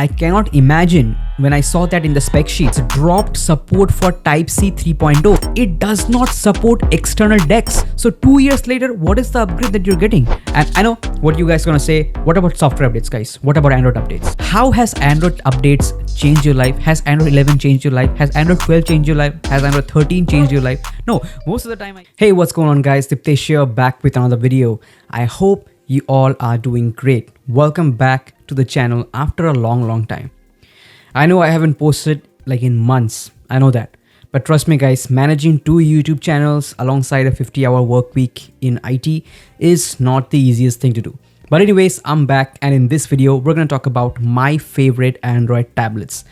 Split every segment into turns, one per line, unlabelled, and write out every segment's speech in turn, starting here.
I cannot imagine when I saw that in the spec sheets, dropped support for Type-C 3.0. It does not support external decks. So 2 years later, what is the upgrade that you're getting? And I know what you guys are gonna say, what about software updates, guys? What about Android updates? How has Android updates changed your life? Has Android 11 changed your life? Has Android 12 changed your life? Has Android 13 changed your life? No, most of the time Hey, what's going on, guys? Diptesh here, back with another video. I hope you all are doing great. Welcome back to the channel after a long time. I know I haven't posted like in months, I know that. But trust me guys, managing 2 YouTube channels alongside a 50-hour work week in IT is not the easiest thing to do. But anyways, I'm back, and in this video, we're gonna talk about my favorite Android tablets.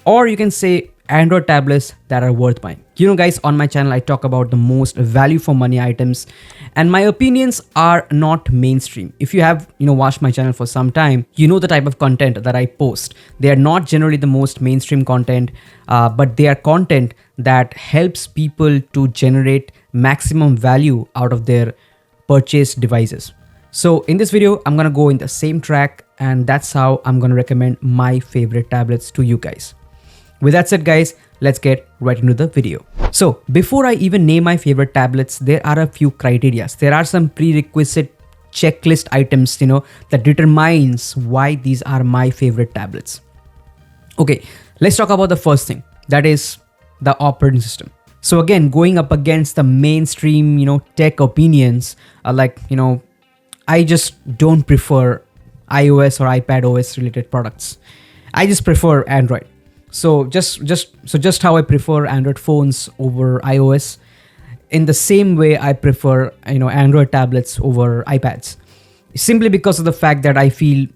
Or you can say Android tablets that are worth buying. You know guys, on my channel, I talk about the most value for money items, and my opinions are not mainstream. If you have, watched my channel for some time, you know the type of content that I post. They are not generally the most mainstream content, but they are content that helps people to generate maximum value out of their purchased devices. So in this video, I'm gonna go in the same track, and that's how I'm gonna recommend my favorite tablets to you guys. With that said guys, let's get right into the video. So before I even name my favorite tablets, there are a few criteria. There are some prerequisite checklist items, that determines why these are my favorite tablets. Okay, let's talk about the first thing, that is the operating system. So again, going up against the mainstream, tech opinions, I just don't prefer iOS or iPadOS related products. I just prefer Android. So just how I prefer Android phones over iOS, in the same way I prefer Android tablets over iPads, simply because of the fact that I feel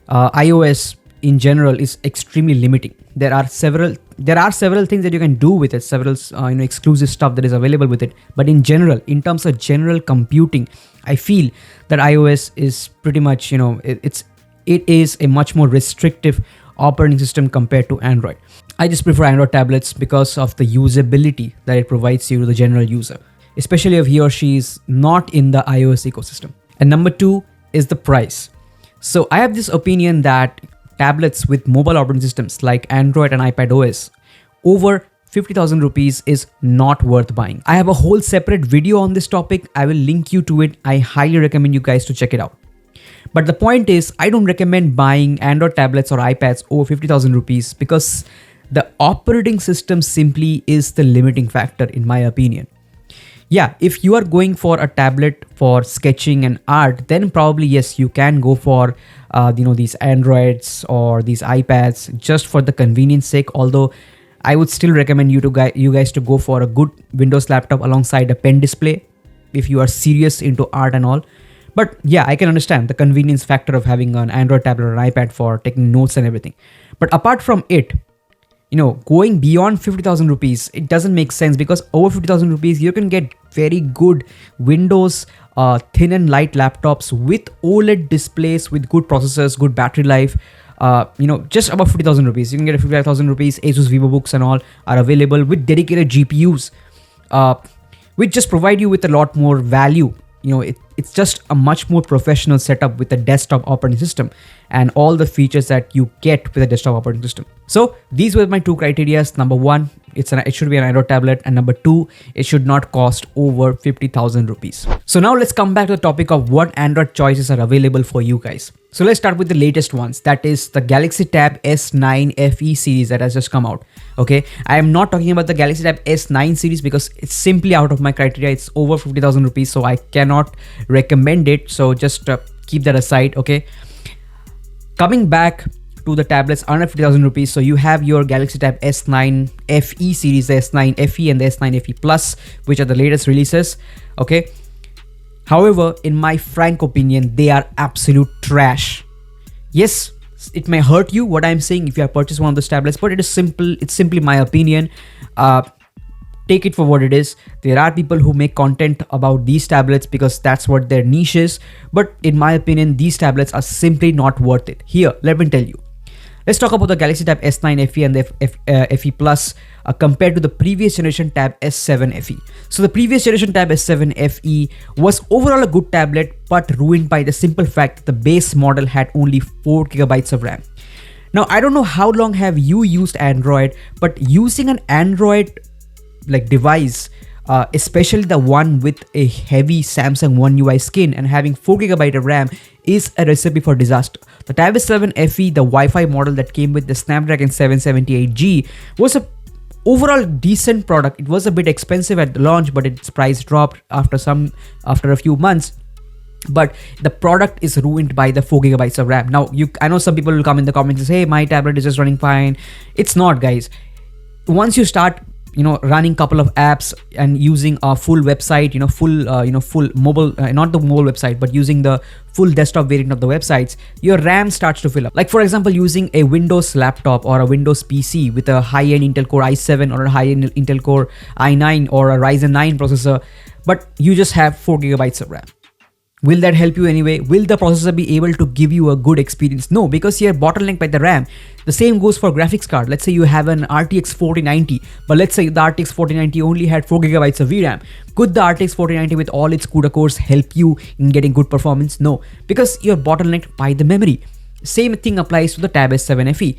iOS in general is extremely limiting. There are several things that you can do with it, several exclusive stuff that is available with it. But in general, in terms of general computing, I feel that iOS is pretty much it is a much more restrictive operating system compared to Android. I just prefer Android tablets because of the usability that it provides you to the general user, especially if he or she is not in the iOS ecosystem. And number 2 is the price. So I have this opinion that tablets with mobile operating systems like Android and iPadOS over 50,000 rupees is not worth buying. I have a whole separate video on this topic. I will link you to it. I highly recommend you guys to check it out. But the point is, I don't recommend buying Android tablets or iPads over 50,000 rupees because the operating system simply is the limiting factor in my opinion. Yeah, if you are going for a tablet for sketching and art, then probably yes, you can go for these Androids or these iPads just for the convenience sake. Although I would still recommend you guys to go for a good Windows laptop alongside a pen display if you are serious into art and all. But yeah, I can understand the convenience factor of having an Android tablet or an iPad for taking notes and everything. But apart from it, going beyond 50,000 rupees, it doesn't make sense because over 50,000 rupees, you can get very good Windows thin and light laptops with OLED displays, with good processors, good battery life. Just above 50,000 rupees, you can get a 55,000 rupees. Asus VivoBooks and all are available with dedicated GPUs, which just provide you with a lot more value. It's just a much more professional setup with a desktop operating system and all the features that you get with a desktop operating system. So these were my 2 criteria. Number 1, it should be an Android tablet, and number 2, it should not cost over 50,000 rupees. So now let's come back to the topic of what Android choices are available for you guys. So let's start with the latest ones. That is the Galaxy Tab S9 FE series that has just come out. Okay, I am not talking about the Galaxy Tab S9 series because it's simply out of my criteria. It's over 50,000 rupees, so I cannot recommend it. So just keep that aside. Okay, coming back to the tablets under 50,000 rupees. So you have your Galaxy Tab S9 FE series, the S9 FE and the S9 FE Plus, which are the latest releases. Okay. However, in my frank opinion, they are absolute trash. Yes, it may hurt you what I'm saying if you have purchased one of those tablets, but it's simply my opinion. Take it for what it is. There are people who make content about these tablets because that's what their niche is. But in my opinion, these tablets are simply not worth it. Here, let me tell you. Let's talk about the Galaxy Tab S9 FE and the FE Plus compared to the previous generation Tab S7 FE. So the previous generation Tab S7 FE was overall a good tablet, but ruined by the simple fact that the base model had only 4 GB of RAM. Now, I don't know how long have you used Android, but using an Android like device, especially the one with a heavy Samsung One UI skin and having 4GB of RAM, is a recipe for disaster. The Tab S7 FE, the Wi-Fi model that came with the Snapdragon 778G, was a overall decent product. It was a bit expensive at the launch, but its price dropped after a few months. But the product is ruined by the 4GB of RAM. Now, I know some people will come in the comments and say, hey, my tablet is just running fine. It's not, guys. Once you start running couple of apps and using a full website, full mobile, not the mobile website, but using the full desktop variant of the websites, your RAM starts to fill up. Like for example, using a Windows laptop or a Windows PC with a high-end Intel Core i7 or a high-end Intel Core i9 or a Ryzen 9 processor, but you just have 4GB of RAM. Will that help you anyway? Will the processor be able to give you a good experience? No, because you're bottlenecked by the RAM. The same goes for graphics card. Let's say you have an RTX 4090, but let's say the RTX 4090 only had 4GB of VRAM. Could the RTX 4090 with all its CUDA cores help you in getting good performance? No, because you're bottlenecked by the memory. Same thing applies to the Tab S7 FE.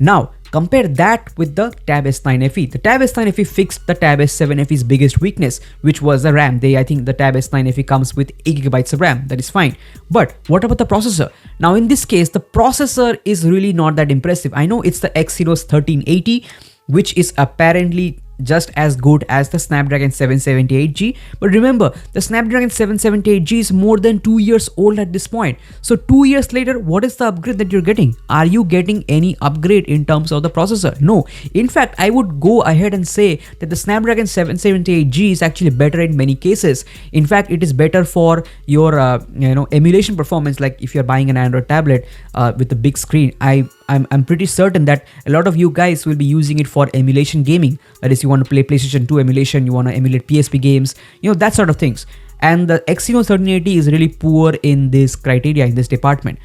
Now, compare that with the Tab S9 FE. The Tab S9 FE fixed the Tab S7 FE's biggest weakness, which was the RAM. I think the Tab S9 FE comes with 8GB of RAM. That is fine. But what about the processor? Now, in this case, the processor is really not that impressive. I know it's the Exynos 1380, which is apparently just as good as the Snapdragon 778G. But remember, the Snapdragon 778G is more than 2 years old at this point. So 2 years later, what is the upgrade that you're getting? Are you getting any upgrade in terms of the processor? No. In fact, I would go ahead and say that the Snapdragon 778G is actually better in many cases. In fact, it is better for your emulation performance. Like if you're buying an Android tablet with a big screen, I'm pretty certain that a lot of you guys will be using it for emulation gaming. That is, you want to play PlayStation 2 emulation, you want to emulate PSP games, that sort of things. And the Exynos 1380 is really poor in this criteria, in this department.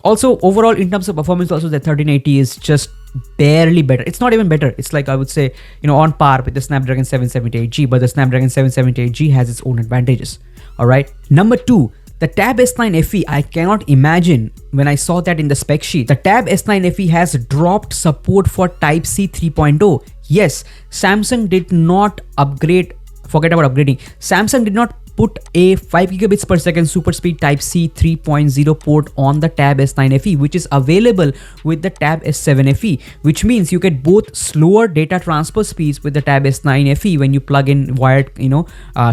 Also, overall, in terms of performance, also the 1380 is just barely better. It's not even better. It's like, I would say, on par with the Snapdragon 778G, but the Snapdragon 778G has its own advantages. All right. Number 2. The Tab S9 FE, I cannot imagine when I saw that in the spec sheet. The Tab S9 FE has dropped support for Type-C 3.0. Yes, Samsung did not upgrade, forget about upgrading. Samsung did not put a 5 gigabits per second super speed Type-C 3.0 port on the Tab S9 FE, which is available with the Tab S7 FE, which means you get both slower data transfer speeds with the Tab S9 FE when you plug in wired,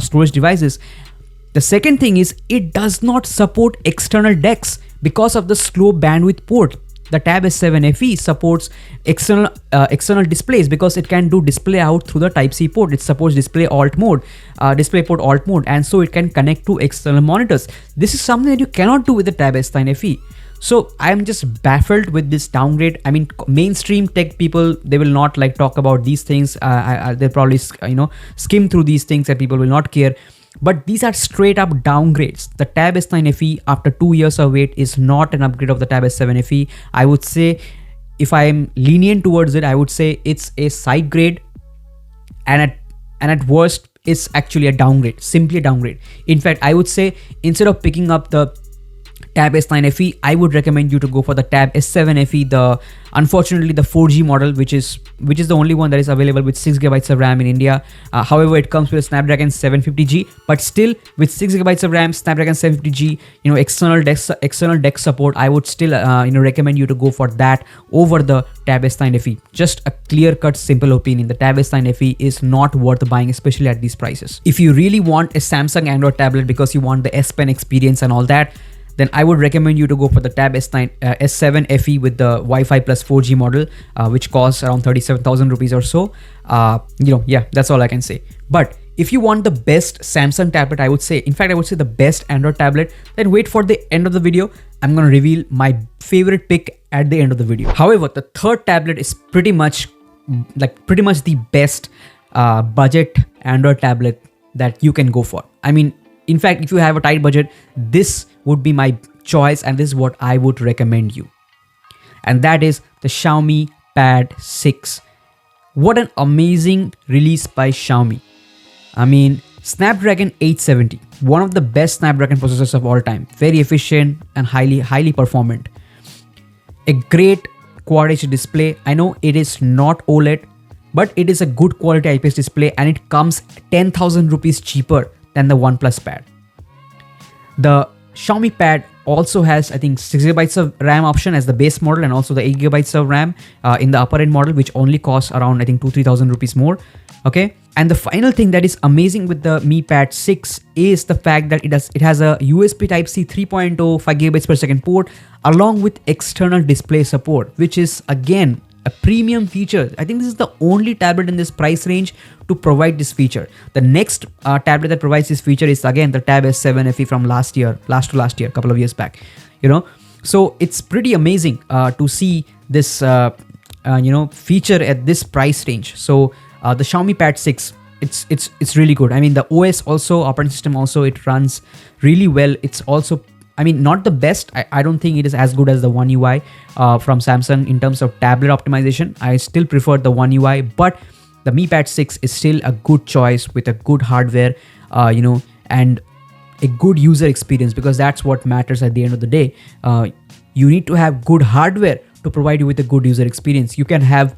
storage devices. The second thing is it does not support external DeX because of the slow bandwidth port. The Tab S7 FE supports external displays because it can do display out through the Type-C port. It supports DisplayPort alt mode, and so it can connect to external monitors. This is something that you cannot do with the Tab S9 FE. So I'm just baffled with this downgrade. I mean, mainstream tech people, they will not like talk about these things. They'll probably skim through these things and people will not care. But these are straight up downgrades. The Tab S9 FE after 2 years of wait is not an upgrade of the Tab S7 FE. I would say, if I am lenient towards it, I would say it's a side grade, and at worst it's actually a downgrade, simply a downgrade. In fact, I would say instead of picking up the Tab S9 FE, I would recommend you to go for the Tab S7 FE, unfortunately the 4G model, which is the only one that is available with 6GB of RAM in India. However, it comes with a Snapdragon 750G, but still with 6GB of RAM, Snapdragon 750G, external DeX support, I would still recommend you to go for that over the Tab S9 FE. Just a clear-cut, simple opinion. The Tab S9 FE is not worth buying, especially at these prices. If you really want a Samsung Android tablet because you want the S Pen experience and all that, then I would recommend you to go for the Tab S7 FE with the Wi-Fi plus 4G model, which costs around 37,000 rupees or so. Yeah, that's all I can say. But if you want the best Samsung tablet, I would say the best Android tablet, then wait for the end of the video. I'm going to reveal my favorite pick at the end of the video. However, the third tablet is pretty much the best budget Android tablet that you can go for. I mean, in fact, if you have a tight budget, this would be my choice and this is what I would recommend you. And that is the Xiaomi Pad 6. What an amazing release by Xiaomi. I mean, Snapdragon 870, one of the best Snapdragon processors of all time. Very efficient and highly performant. A great Quad HD display. I know it is not OLED, but it is a good quality IPS display and it comes 10,000 rupees cheaper than the OnePlus Pad. The Xiaomi Pad also has, I think, 6GB of RAM option as the base model, and also the 8GB of RAM in the upper end model, which only costs around, I think, 2,000-3,000 rupees more. Okay. And the final thing that is amazing with the Mi Pad 6 is the fact that it has a USB Type-C 3.0 5GB per second port along with external display support, which is again a premium feature. I think this is the only tablet in this price range to provide this feature. The next tablet that provides this feature is again the Tab S7 FE from last year, couple of years back. So it's pretty amazing to see this feature at this price range. So the Xiaomi Pad 6, it's really good. I mean, the OS also, operating system also, it runs really well. It's also, I mean, not the best. I don't think it is as good as the One UI from Samsung in terms of tablet optimization. I still prefer the One UI, but the Mi Pad 6 is still a good choice with a good hardware, and a good user experience, because that's what matters at the end of the day. You need to have good hardware to provide you with a good user experience. You can have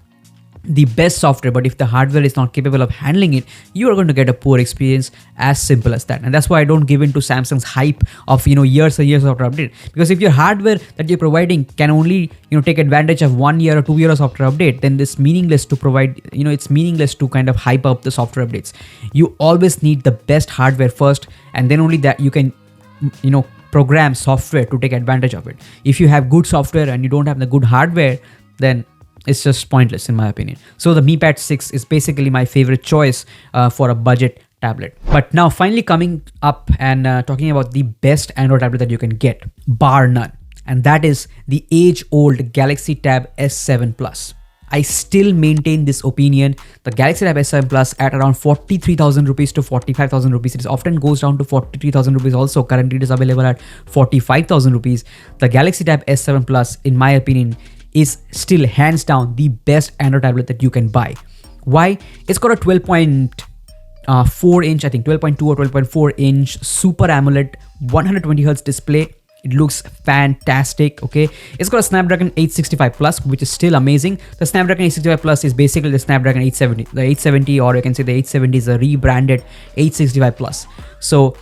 the best software, but if the hardware is not capable of handling it, you are going to get a poor experience. As simple as that. And that's why I don't give in to Samsung's hype of years and years of software update, because if your hardware that you're providing can only take advantage of 1 year or 2 years of software update, then it's meaningless to provide, it's meaningless to kind of hype up the software updates. You always need the best hardware first, and then only that you can program software to take advantage of it. If you have good software and you don't have the good hardware, then it's just pointless in my opinion. So the Mi Pad 6 is basically my favorite choice for a budget tablet. But now finally coming up and talking about the best Android tablet that you can get, bar none. And that is the age-old Galaxy Tab S7 Plus. I still maintain this opinion. The Galaxy Tab S7 Plus at around 43,000 rupees to 45,000 rupees. It often goes down to 43,000 rupees also. Currently it is available at 45,000 rupees. The Galaxy Tab S7 Plus, in my opinion, is still hands down the best Android tablet that you can buy. Why? It's got a 12.4 inch, I think 12.2 or 12.4 inch Super AMOLED 120Hz display. It looks fantastic. Okay, it's got a Snapdragon 865 Plus, which is still amazing. The Snapdragon 865 Plus is basically the Snapdragon 870. The 870, or you can say the 870 is a rebranded 865 Plus. So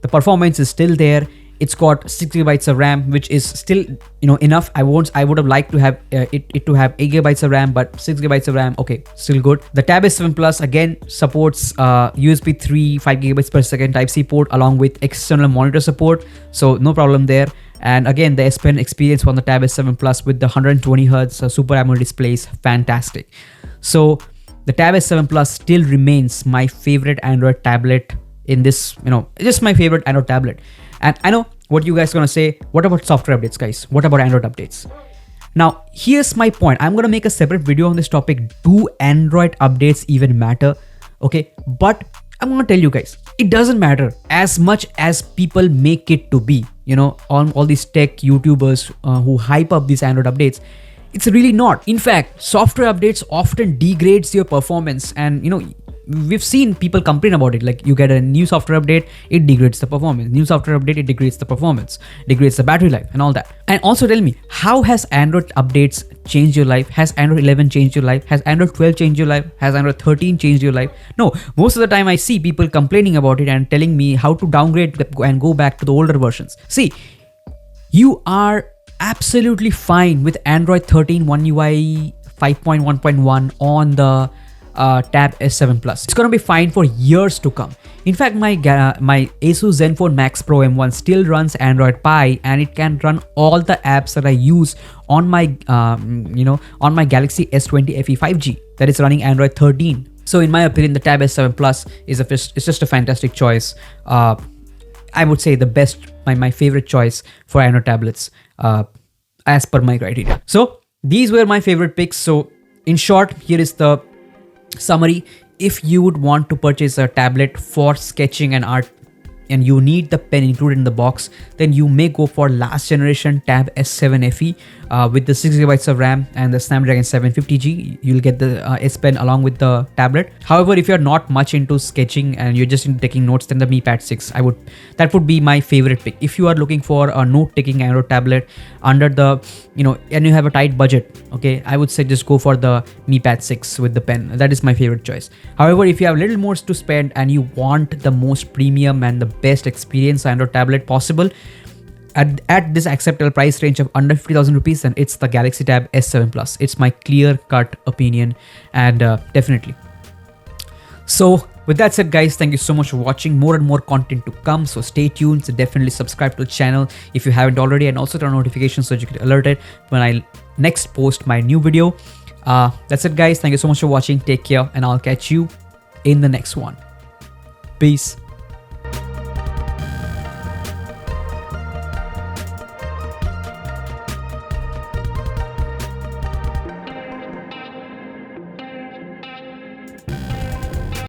the performance is still there. It's got 6GB of RAM, which is still enough. I would have liked to have it to have 8GB of RAM, but 6GB of RAM, okay, still good. The Tab S7 Plus again supports USB 3 5GB per second Type-C port along with external monitor support, so no problem there. And again, the S Pen experience on the Tab S7 Plus with the 120Hz Super AMOLED display is fantastic. So the Tab S7 Plus still remains my favorite Android tablet in this, just my favorite Android tablet. And I know what you guys are gonna say, what about software updates, guys? What about Android updates? Now, here's my point. I'm gonna make a separate video on this topic. Do Android updates even matter? Okay, but I'm gonna tell you guys, it doesn't matter as much as people make it to be. On all these tech YouTubers who hype up these Android updates, it's really not. In fact, software updates often degrades your performance, and we've seen people complain about it. Like, you get a new software update, it degrades the performance. New software update, it degrades the performance, degrades the battery life and all that. And also tell me, how has Android updates changed your life? Has Android 11 changed your life? Has Android 12 changed your life? Has Android 13 changed your life? No, most of the time I see people complaining about it and telling me how to downgrade and go back to the older versions. See, you are absolutely fine with Android 13 One UI 5.1.1 on the Tab S7 Plus. It's gonna be fine for years to come. In fact, my Asus Zenfone Max Pro M1 still runs Android Pie, and it can run all the apps that I use on my on my Galaxy S20 FE 5G that is running Android 13. So in my opinion, the Tab S7 Plus is just a fantastic choice. I would say the best, my favorite choice for Android tablets as per my criteria. So these were my favorite picks. So in short, here is the summary. If you would want to purchase a tablet for sketching and art and you need the pen included in the box, then you may go for last generation Tab S7 FE with the 6GB of RAM and the Snapdragon 750G. You'll get the S Pen along with the tablet. However, if you're not much into sketching and you're just into taking notes, then the Mi Pad 6, that would be my favorite pick. If you are looking for a note taking Android tablet under the, and you have a tight budget, okay, I would say just go for the Mi Pad 6 with the pen. That is my favorite choice. However, if you have a little more to spend and you want the most premium and the best experience Android tablet possible at this acceptable price range of under 50,000 rupees, then it's the Galaxy Tab S7 Plus. It's my clear-cut opinion, and definitely. So with that said, guys, thank you so much for watching. More and more content to come, so stay tuned. So definitely subscribe to the channel if you haven't already, and also turn on notifications so you get alerted when I next post my new video. That's it, guys. Thank you so much for watching. Take care, and I'll catch you in the next one. Peace.